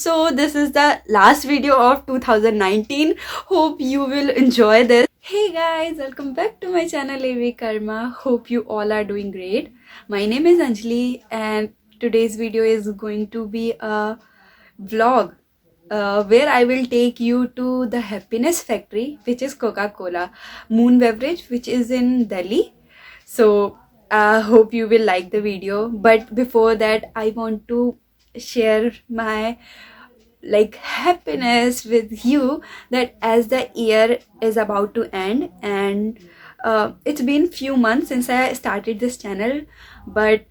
So this is the last video of 2019. Hope you will enjoy this. Hey guys, welcome back to my channel AV Karma. Hope you all are doing great. My name is Anjali and today's video is going to be a vlog where I will take you to the happiness factory, which is Coca-Cola Moon Beverage, which is in Delhi. So I hope you will like the video, but before that I want to share my happiness with you that as the year is about to end, and it's been few months since I started this channel, but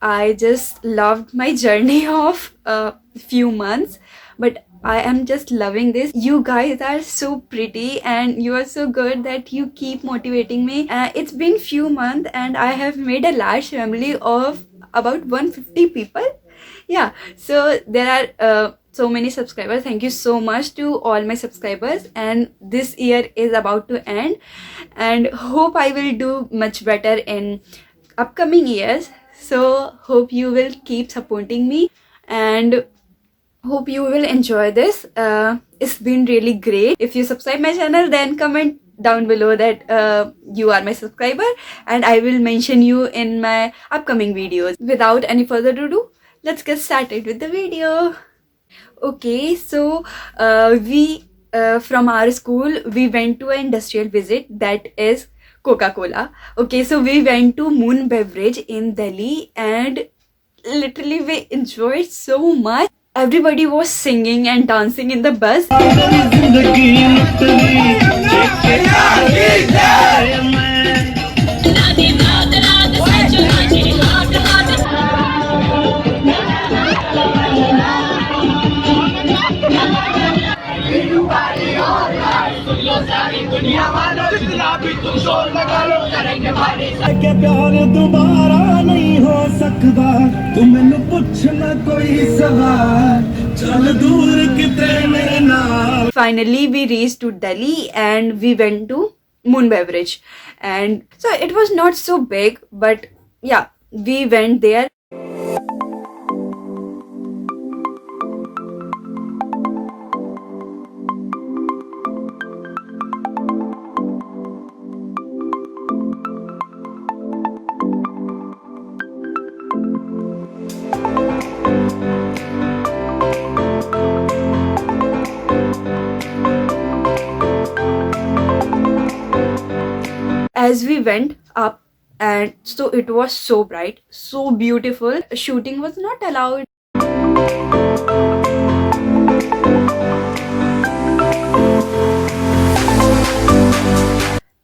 I just loved my journey of a few months. But I am just loving this. You guys are so pretty and you are so good that you keep motivating me. It's been few months and I have made a large family of about 150 people. Yeah, so there are so many subscribers. Thank you so much to all my subscribers, and this year is about to end and hope I will do much better in upcoming years. So hope you will keep supporting me and hope you will enjoy this. It's been really great. If you subscribe my channel, then comment down below that you are my subscriber and I will mention you in my upcoming videos. Without any further ado, let's get started with the video. Okay, so we from our school we went to an industrial visit, that is Coca-Cola. Okay, so we went to Moon Beverage in Delhi and literally we enjoyed so much. Everybody was singing and dancing in the bus. Finally we reached to Delhi and we went to Moon Beverage, and so it was not so big, but yeah, we went there. As we went up, and so it was so bright, so beautiful. Shooting was not allowed.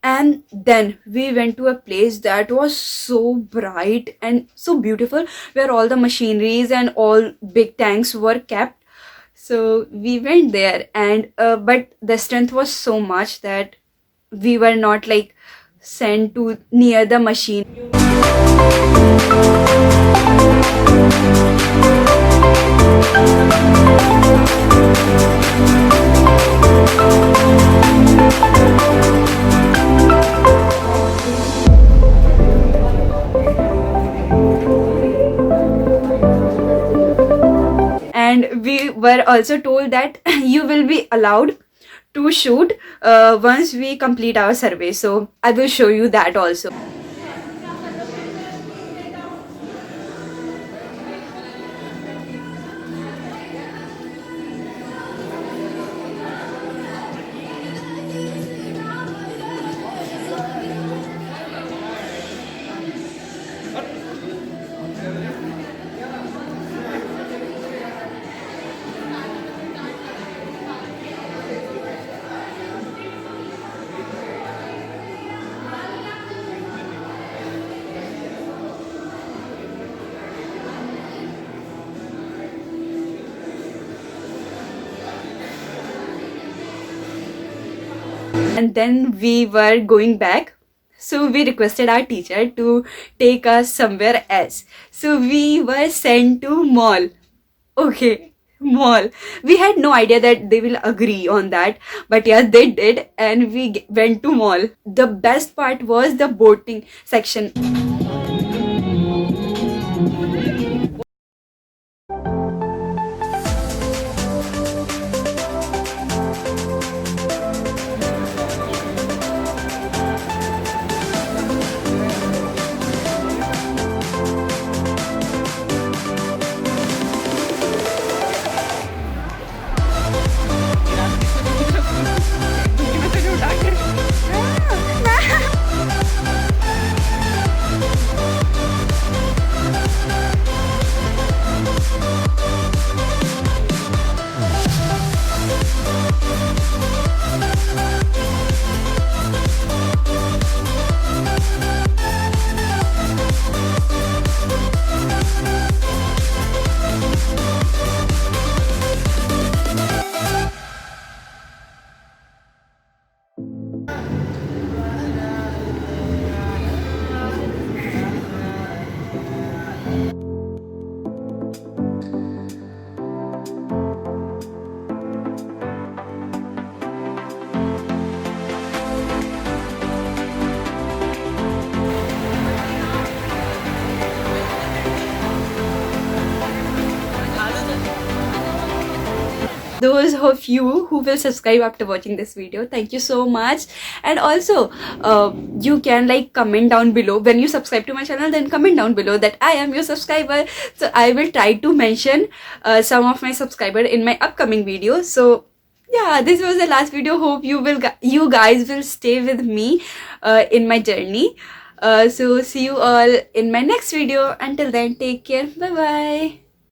And then we went to a place that was so bright and so beautiful, where all the machineries and all big tanks were kept. So we went there, and but the strength was so much that we were not sent to near the machine. And we were also told that you will be allowed to shoot once we complete our survey, so I will show you that also. And then we were going back, so we requested our teacher to take us somewhere else. So we were sent to mall. Okay, mall. We had no idea that they will agree on that, but yeah, they did, and we went to mall. The best part was the boating section. those of you who will subscribe after watching this video, thank you so much. And also you can like comment down below when you subscribe to my channel, then comment down below that I am your subscriber, so I will try to mention some of my subscribers in my upcoming videos. So yeah, this was the last video. Hope you guys will stay with me in my journey. So see you all in my next video. Until then, take care. Bye bye.